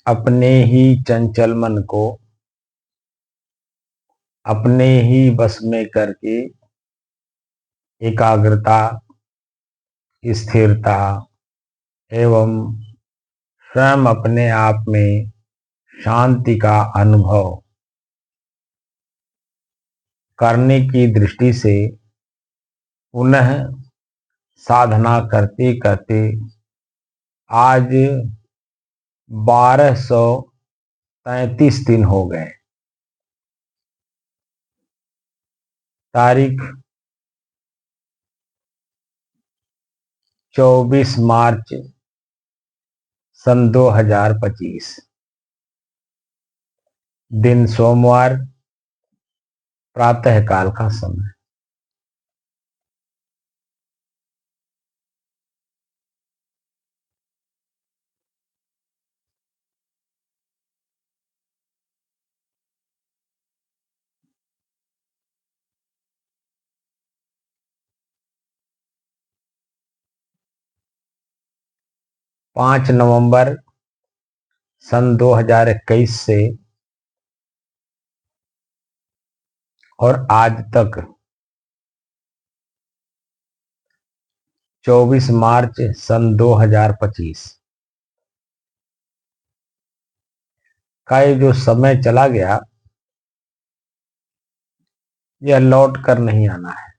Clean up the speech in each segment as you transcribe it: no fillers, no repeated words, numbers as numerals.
अपने ही चंचल मन को अपने ही बस में करके एकाग्रता, स्थिरता एवं स्वयं अपने आप में शांति का अनुभव करने की दृष्टि से पुनः साधना करते करते आज 1233 दिन हो गए। तारीख 24 मार्च सन 2025, दिन सोमवार, प्रातः काल का समय। पाँच नवंबर सन 2021 से और आज तक 24 मार्च सन 2025 का ये जो समय चला गया, यह लौट कर नहीं आना है।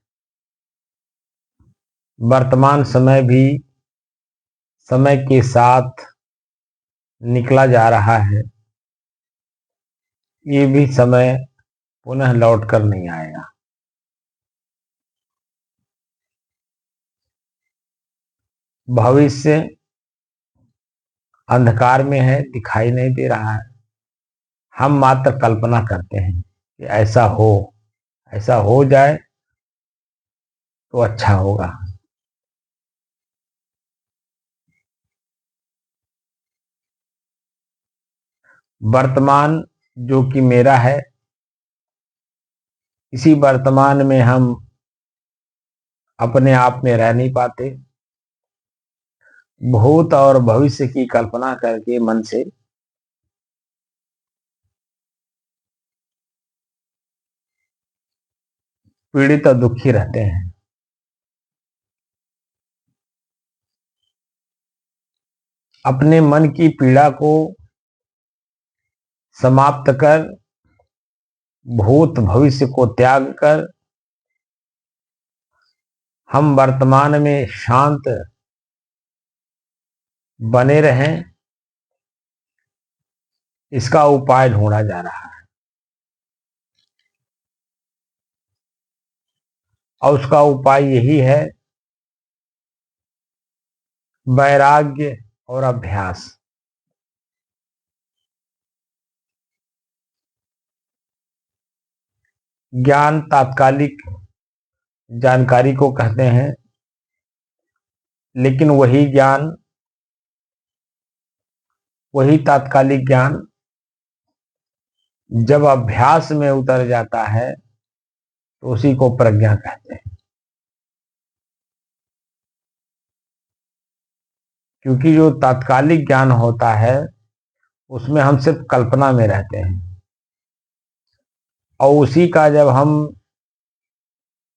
वर्तमान समय भी समय के साथ निकला जा रहा है। ये भी समय पुनः लौट कर नहीं आएगा। भविष्य अंधकार में है, दिखाई नहीं दे रहा है। हम मात्र कल्पना करते हैं कि ऐसा हो जाए तो अच्छा होगा। वर्तमान जो कि मेरा है, इसी वर्तमान में हम अपने आप में रह नहीं पाते। भूत और भविष्य की कल्पना करके मन से पीड़ित और दुखी रहते हैं। अपने मन की पीड़ा को समाप्त कर, भूत भविष्य को त्याग कर हम वर्तमान में शांत बने रहें, इसका उपाय ढूंढा जा रहा है। और उसका उपाय यही है, वैराग्य और अभ्यास। ज्ञान तात्कालिक जानकारी को कहते हैं, लेकिन वही तात्कालिक ज्ञान जब अभ्यास में उतर जाता है तो उसी को प्रज्ञा कहते हैं। क्योंकि जो तात्कालिक ज्ञान होता है उसमें हम सिर्फ कल्पना में रहते हैं, और उसी का जब हम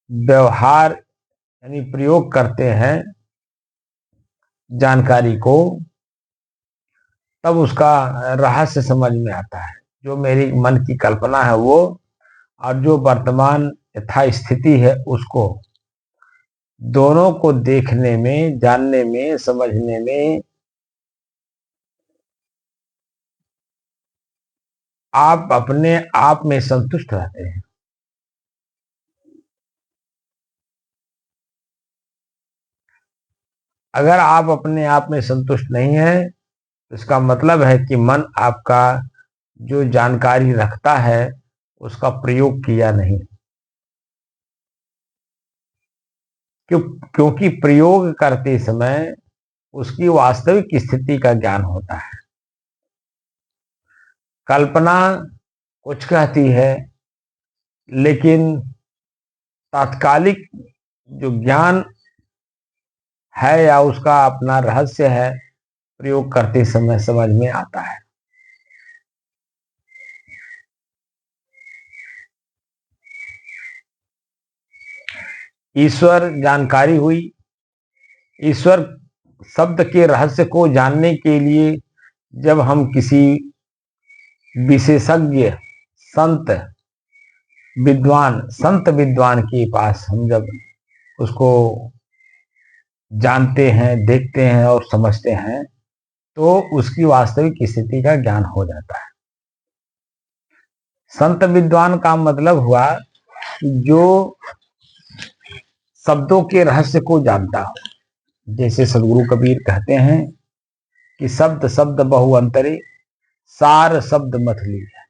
व्यवहार यानी प्रयोग करते हैं जानकारी को, तब उसका रहस्य समझ में आता है। जो मेरी मन की कल्पना है वो, और जो वर्तमान यथा स्थिति है उसको, दोनों को देखने में, जानने में, समझने में आप अपने आप में संतुष्ट रहते हैं। अगर आप अपने आप में संतुष्ट नहीं है तो इसका मतलब है कि मन आपका जो जानकारी रखता है उसका प्रयोग किया नहीं। क्योंकि प्रयोग करते समय उसकी वास्तविक स्थिति का ज्ञान होता है। कल्पना कुछ कहती है, लेकिन तात्कालिक जो ज्ञान है या उसका अपना रहस्य है, प्रयोग करते समय समझ में आता है। ईश्वर जानकारी हुई। ईश्वर शब्द के रहस्य को जानने के लिए जब हम किसी विशेषज्ञ संत विद्वान के पास हम जब उसको जानते हैं, देखते हैं और समझते हैं, तो उसकी वास्तविक स्थिति का ज्ञान हो जाता है। संत विद्वान का मतलब हुआ जो शब्दों के रहस्य को जानता हो। जैसे सदगुरु कबीर कहते हैं कि शब्द शब्द बहु अंतरे, सार शब्द मथली है।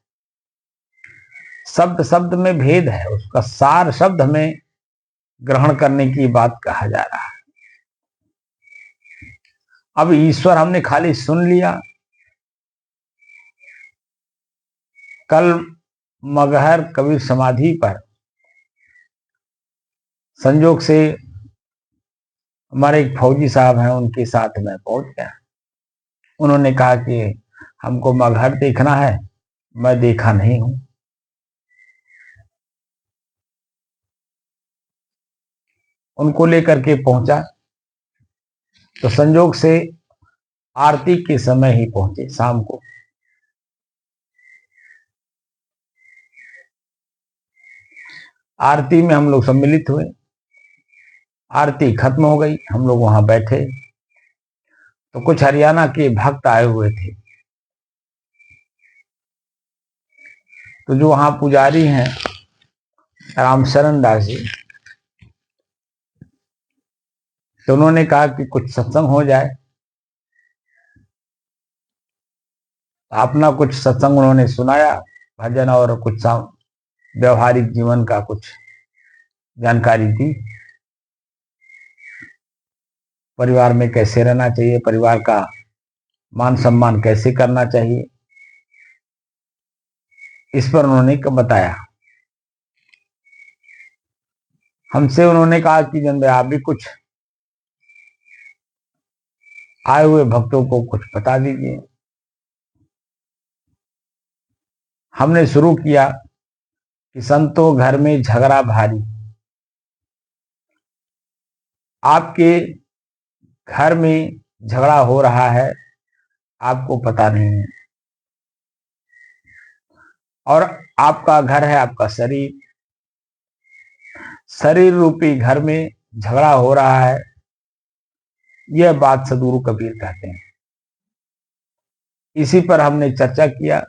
शब्द शब्द में भेद है, उसका सार शब्द हमें ग्रहण करने की बात कहा जा रहा है। अब ईश्वर हमने खाली सुन लिया। कल मगहर कबीर समाधि पर संजोग से हमारे एक फौजी साहब हैं, उनके साथ में पहुंच गया। उन्होंने कहा कि हमको मगहर देखना है, मैं देखा नहीं हूं। उनको लेकर के पहुंचा तो संजोग से आरती के समय ही पहुंचे, शाम को। आरती में हम लोग सम्मिलित हुए। आरती खत्म हो गई, हम लोग वहां बैठे तो कुछ हरियाणा के भक्त आए हुए थे। तो जो वहां पुजारी हैं रामशरण दास जी, तो उन्होंने कहा कि कुछ सत्संग हो जाए। अपना कुछ सत्संग उन्होंने सुनाया, भजन और कुछ व्यवहारिक जीवन का कुछ जानकारी दी। परिवार में कैसे रहना चाहिए, परिवार का मान सम्मान कैसे करना चाहिए, इस पर उन्होंने बताया। हमसे उन्होंने कहा कि जन भाई आप भी कुछ आए हुए भक्तों को कुछ बता दीजिए। हमने शुरू किया कि संतों घर में झगड़ा भारी। आपके घर में झगड़ा हो रहा है, आपको पता नहीं है, और आपका घर है आपका शरीर। शरीर रूपी घर में झगड़ा हो रहा है, यह बात सदगुरु कबीर कहते हैं। इसी पर हमने चर्चा किया।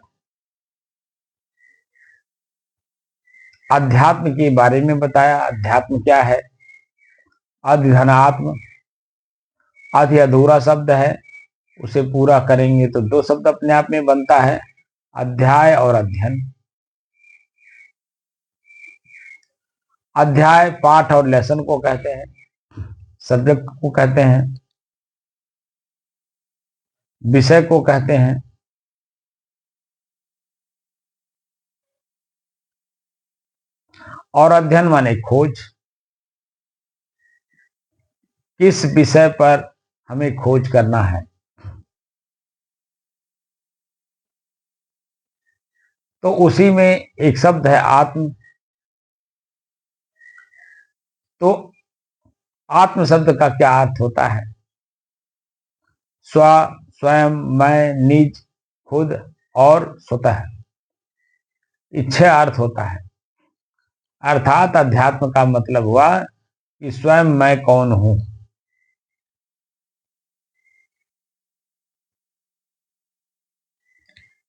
अध्यात्म के बारे में बताया। अध्यात्म क्या है? अधिघनात्म, आधि अधूरा शब्द है, उसे पूरा करेंगे तो दो शब्द अपने आप में बनता है, अध्याय और अध्ययन। अध्याय, पाठ और लेसन को कहते हैं, सब्जेक्ट को कहते हैं, विषय को कहते हैं, और अध्ययन माने खोज। किस विषय पर हमें खोज करना है। तो उसी में एक शब्द है आत्म। तो आत्म शब्द का क्या अर्थ होता है? स्व, स्वयं, मैं, निज, खुद और स्वतः, ये 6 अर्थ होता है। अर्थात अध्यात्म का मतलब हुआ कि स्वयं मैं कौन हूं।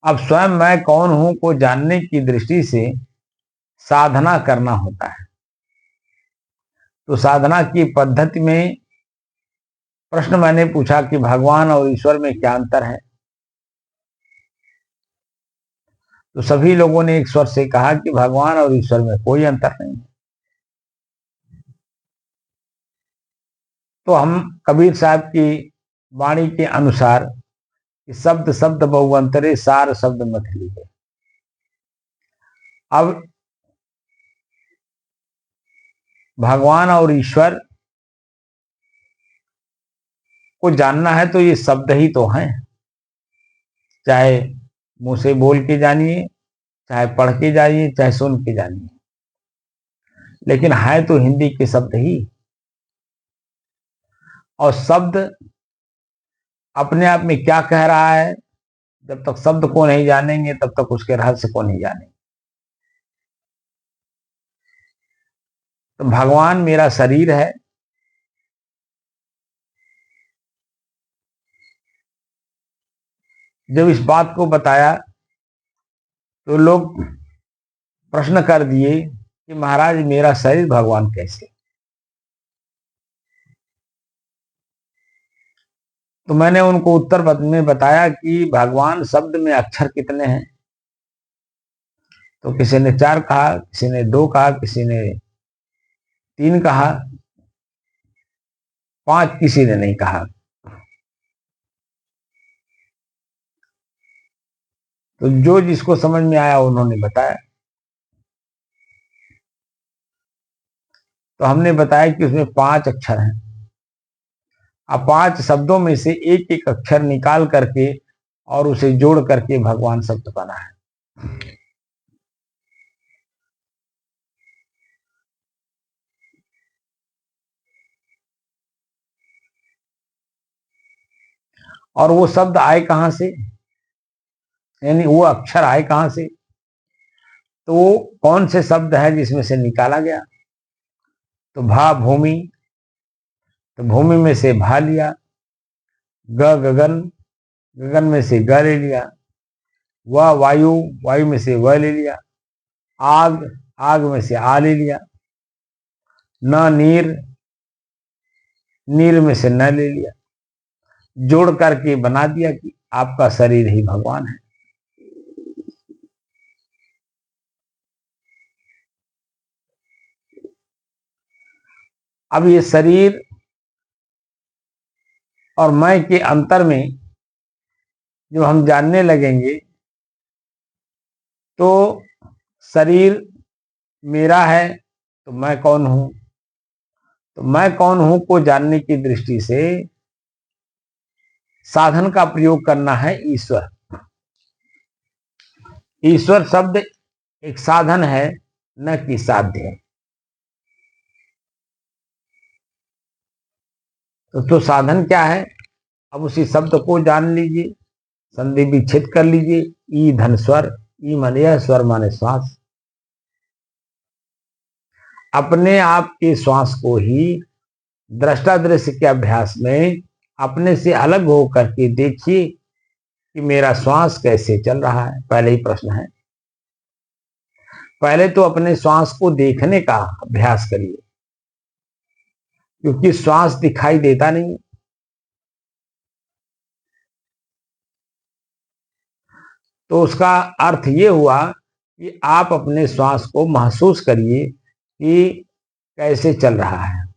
अब स्वयं मैं कौन हूं को जानने की दृष्टि से साधना करना होता है। तो साधना की पद्धति में प्रश्न मैंने पूछा कि भगवान और ईश्वर में क्या अंतर है। तो सभी लोगों ने एक स्वर से कहा कि भगवान और ईश्वर में कोई अंतर नहीं है। तो हम कबीर साहब की वाणी के अनुसार शब्द शब्द बहुअंतरे सार शब्द मथली है। अब भगवान और ईश्वर को जानना है तो ये शब्द ही तो हैं। चाहे मुंह से बोल के जानिए, चाहे पढ़ के जानिए, चाहे सुन के जानिए, लेकिन है तो हिंदी के शब्द ही। और शब्द अपने आप में क्या कह रहा है, जब तक शब्द को नहीं जानेंगे तब तक उसके रहस्य को नहीं जानेंगे। तो भगवान मेरा शरीर है, जब इस बात को बताया तो लोग प्रश्न कर दिए कि महाराज मेरा शरीर भगवान कैसे। तो मैंने उनको उत्तर में बताया कि भगवान शब्द में अक्षर कितने हैं। तो किसी ने 4 कहा, किसी ने 2 कहा, किसी ने 3 कहा, 5 किसी ने नहीं कहा। तो जो जिसको समझ में आया उन्होंने बताया। तो हमने बताया कि उसमें 5 अक्षर हैं। अब 5 शब्दों में से एक एक अक्षर निकाल करके और उसे जोड़ करके भगवान शब्द बना है। और वो शब्द आए कहां से, यानी वो अक्षर आए कहां से। तो वो कौन से शब्द है जिसमें से निकाला गया। तो भा भूमि, तो भूमि में से भा लिया। ग गगन, गगन में से ग ले लिया। व वायु, वायु में से व ले लिया। आग, आग में से आ ले लिया। न नीर, नीर में से न ले लिया। जोड़ करके बना दिया कि आपका शरीर ही भगवान है। अब ये शरीर और मैं के अंतर में जब हम जानने लगेंगे तो शरीर मेरा है तो मैं कौन हूं। तो मैं कौन हूं को जानने की दृष्टि से साधन का प्रयोग करना है ईश्वर। ईश्वर शब्द एक साधन है, न कि साध्य है। तो साधन क्या है, अब उसी शब्द को जान लीजिए, संधि विच्छेद कर लीजिए। ई धन स्वर, ई माने यह, स्वर माने श्वास। अपने आप के श्वास को ही दृष्टा दृश्य के अभ्यास में अपने से अलग होकर के देखिए कि मेरा श्वास कैसे चल रहा है। पहले ही प्रश्न है। पहले तो अपने श्वास को देखने का अभ्यास करिए, क्योंकि श्वास दिखाई देता नहीं। तो उसका अर्थ ये हुआ कि आप अपने श्वास को महसूस करिए कि कैसे चल रहा है।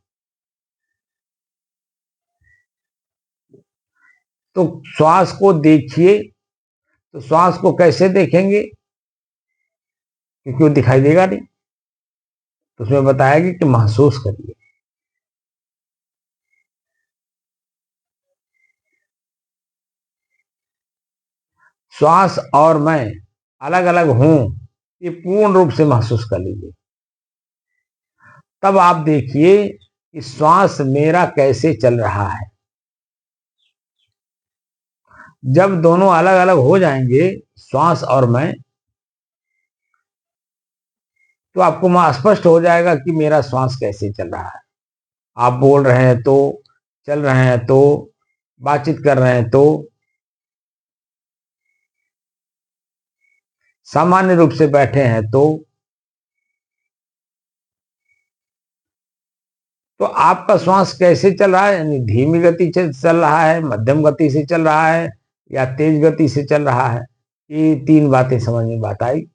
तो श्वास को देखिए। तो श्वास को कैसे देखेंगे, क्योंकि वो दिखाई देगा नहीं। तो उसमें बताया कि महसूस करिए। श्वास और मैं अलग अलग हूं, ये पूर्ण रूप से महसूस कर लीजिए। तब आप देखिए कि श्वास मेरा कैसे चल रहा है। जब दोनों अलग अलग हो जाएंगे, श्वास और मैं, तो आपको वहां स्पष्ट हो जाएगा कि मेरा श्वास कैसे चल रहा है। आप बोल रहे हैं तो, चल रहे हैं तो, बातचीत कर रहे हैं तो, सामान्य रूप से बैठे हैं तो आपका श्वास कैसे चल रहा है, यानी धीमी गति से चल रहा है, मध्यम गति से चल रहा है, या तेज गति से चल रहा है। ये तीन बातें समझ में बात आई।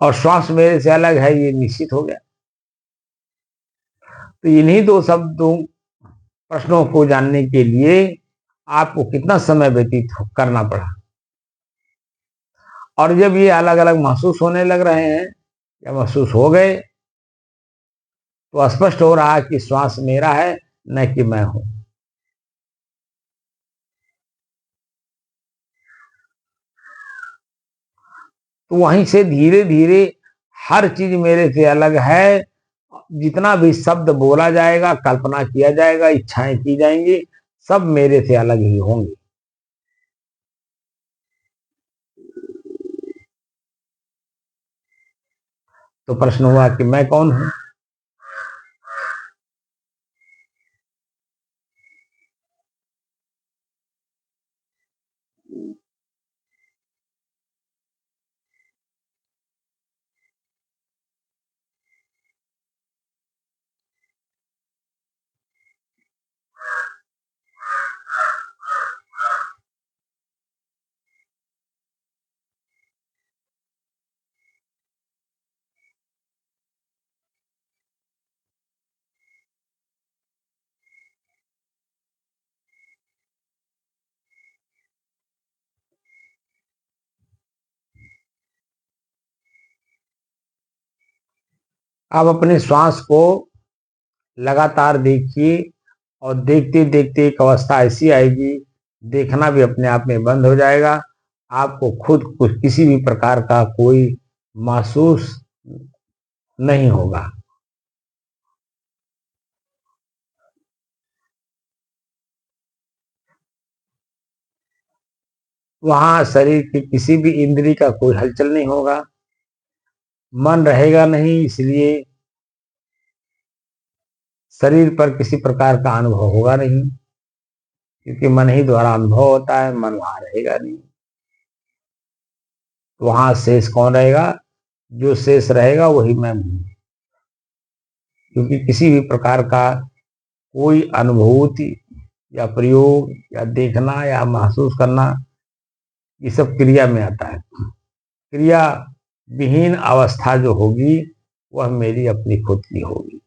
और श्वास मेरे से अलग है, ये निश्चित हो गया। तो इन्हीं दो शब्दों प्रश्नों को जानने के लिए आपको कितना समय व्यतीत करना पड़ा। और जब ये अलग अलग महसूस होने लग रहे हैं या महसूस हो गए, तो स्पष्ट हो रहा है कि श्वास मेरा है, न कि मैं हूं। तो वहीं से धीरे धीरे हर चीज मेरे से अलग है। जितना भी शब्द बोला जाएगा, कल्पना किया जाएगा, इच्छाएं की जाएंगी, सब मेरे से अलग ही होंगी। तो प्रश्न हुआ कि मैं कौन हूं। आप अपने श्वास को लगातार देखिए, और देखते देखते एक अवस्था ऐसी आएगी, देखना भी अपने आप में बंद हो जाएगा। आपको खुद कुछ किसी भी प्रकार का कोई महसूस नहीं होगा। वहां शरीर की किसी भी इंद्री का कोई हलचल नहीं होगा। मन रहेगा नहीं, इसलिए शरीर पर किसी प्रकार का अनुभव होगा नहीं, क्योंकि मन ही द्वारा अनुभव होता है, मन वहां रहेगा नहीं। वहां शेष कौन रहेगा? जो शेष रहेगा वही मैं हूं। क्योंकि किसी भी प्रकार का कोई अनुभूति या प्रयोग या देखना या महसूस करना, ये सब क्रिया में आता है। क्रिया विहीन अवस्था जो होगी, वह मेरी अपनी खुद की होगी।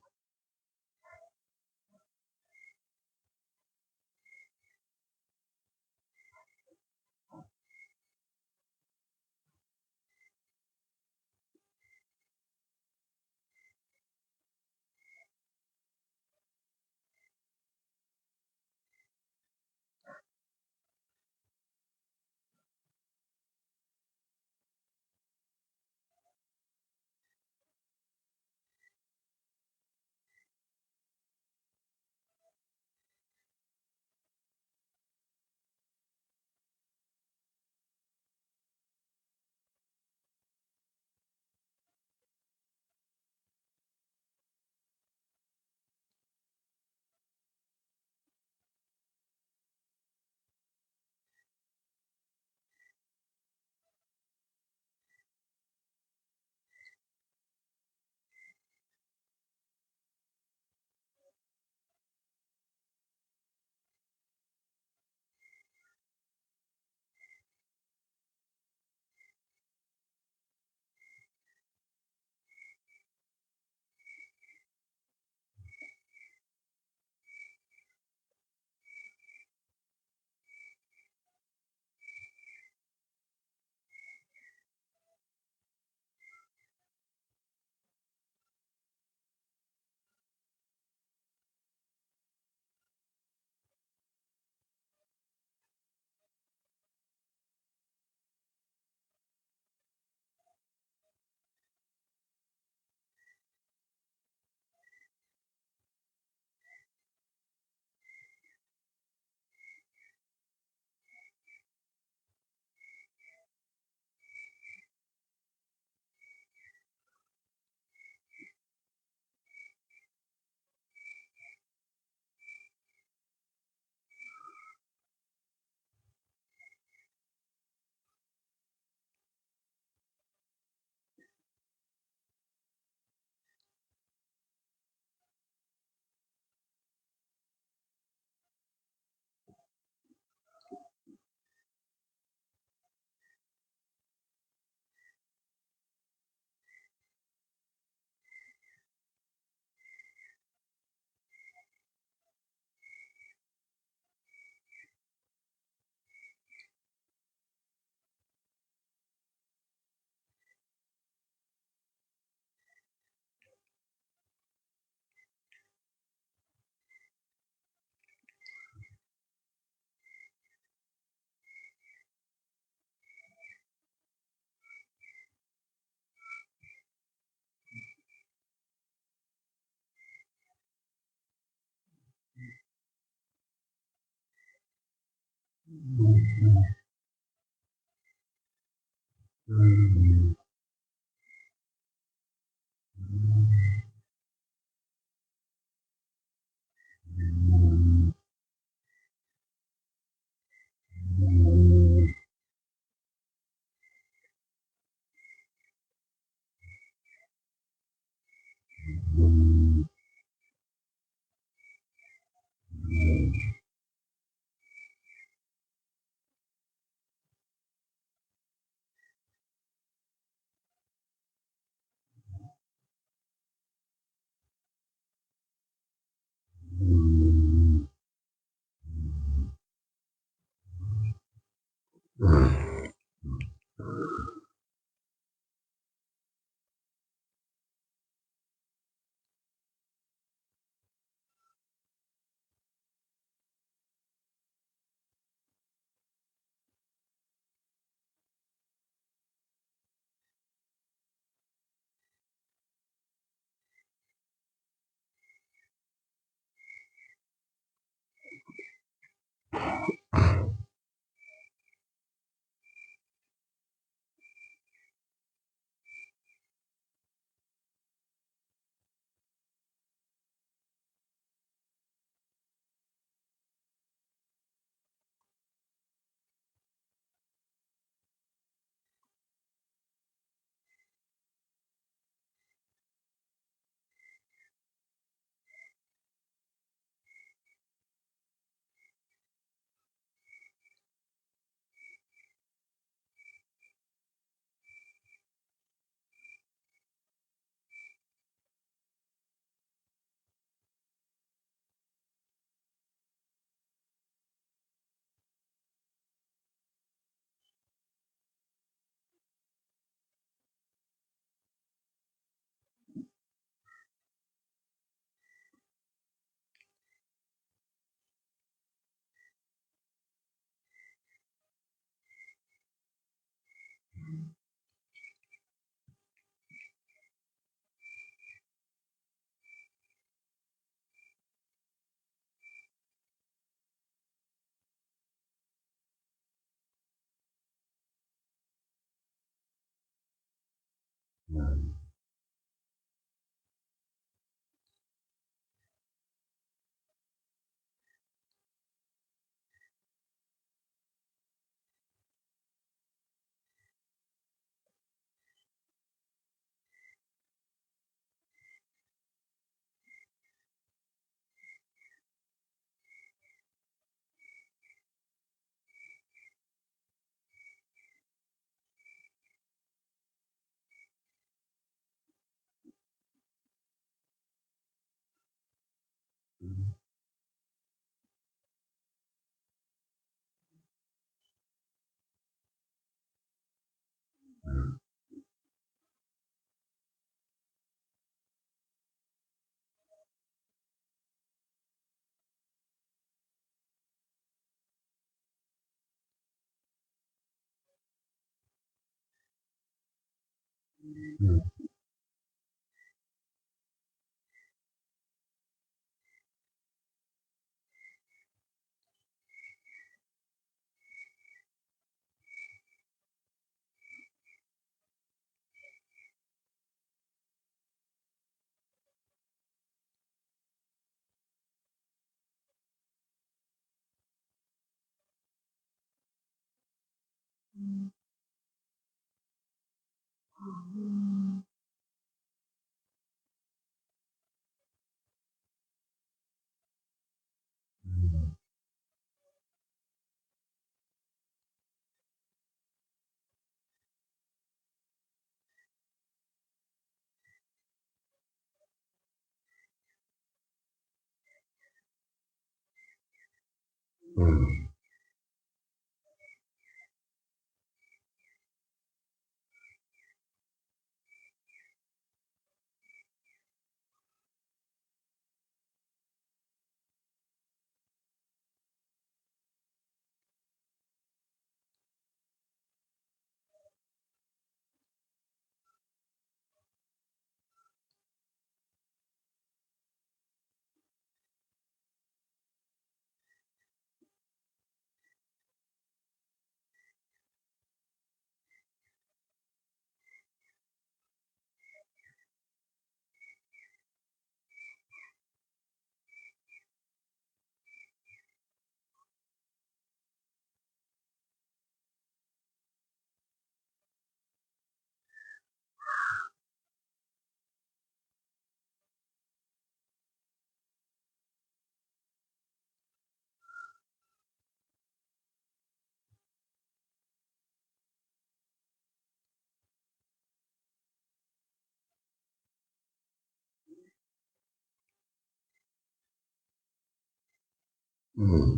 हम्म,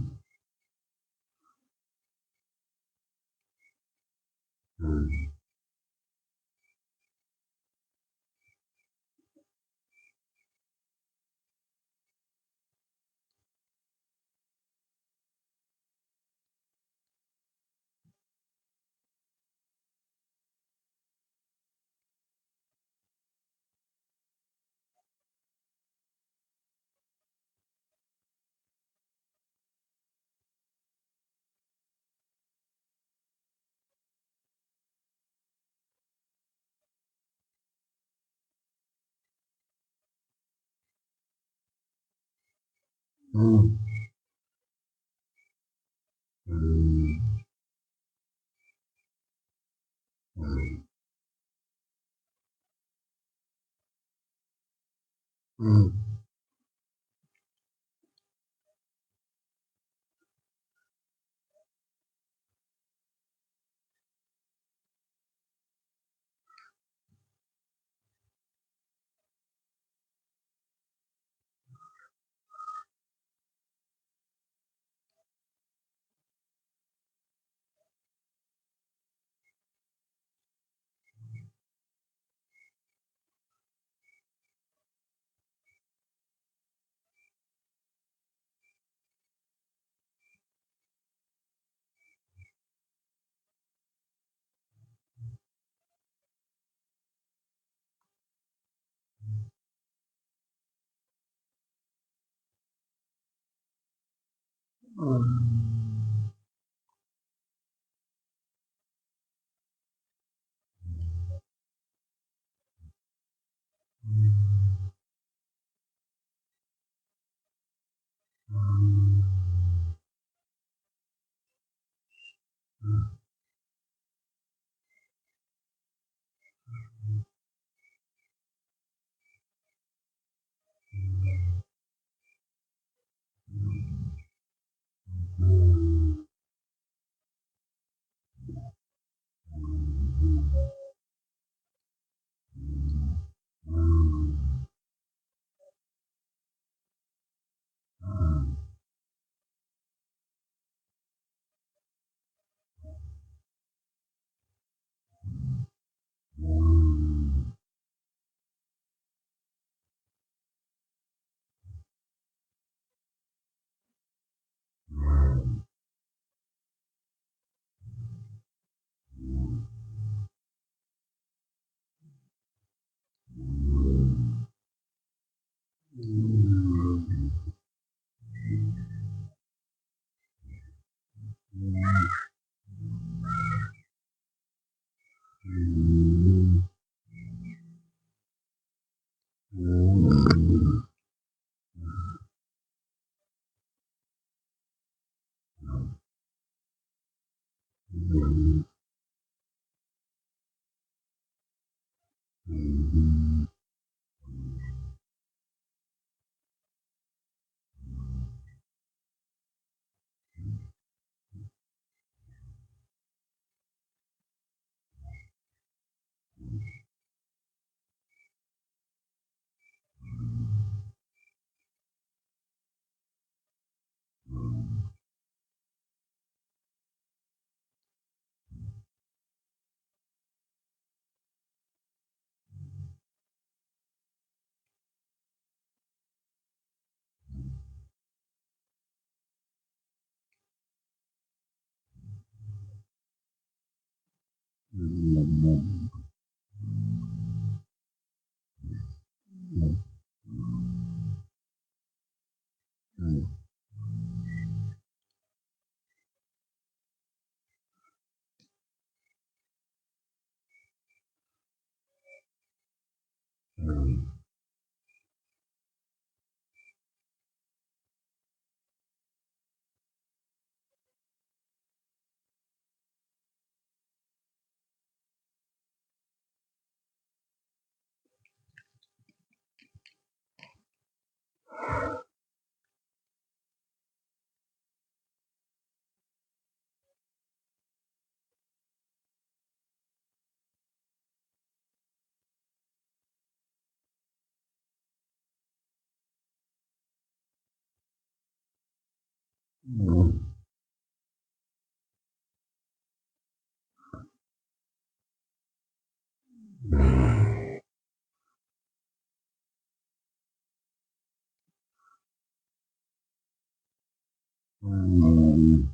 हम्म, हम्म, हम्म, हम्म, हम्म, हम्म, हम्म,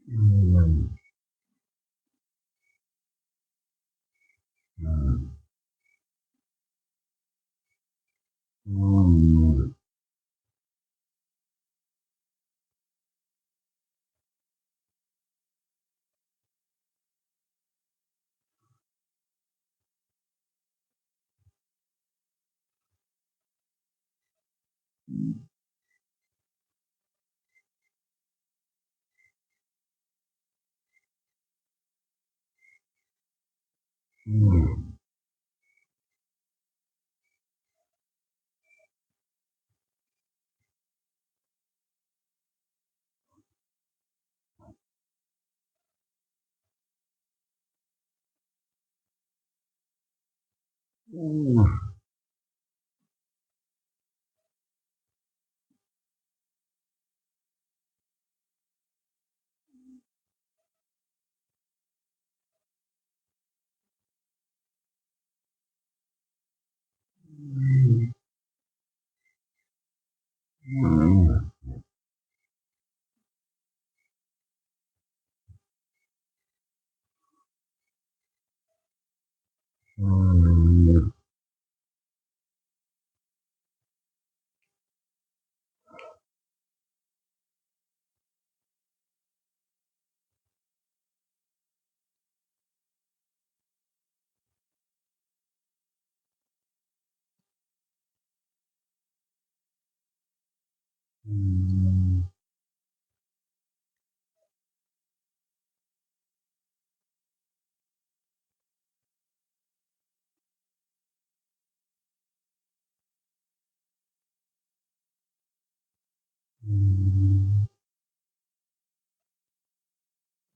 हम्म, हम्म, हम्म, हम्म,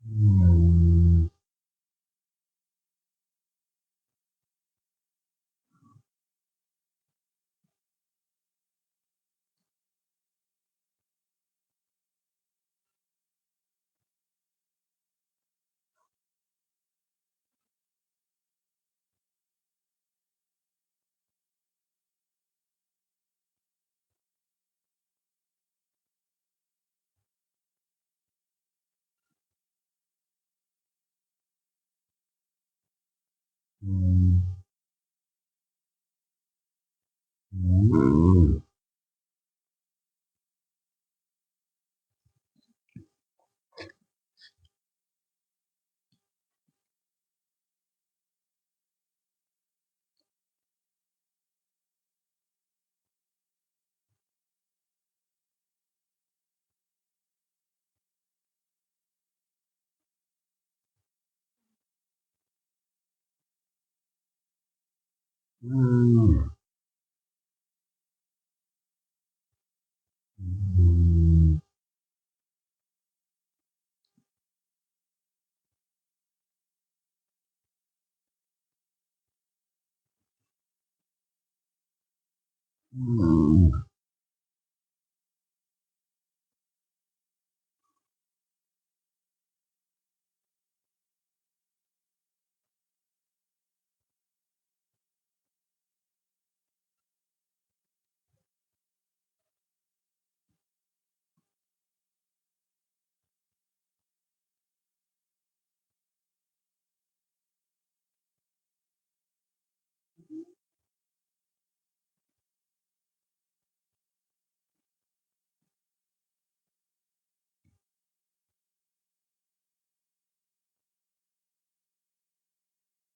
हम्म, हम्म, हम्म, हम्म,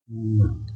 हम्म।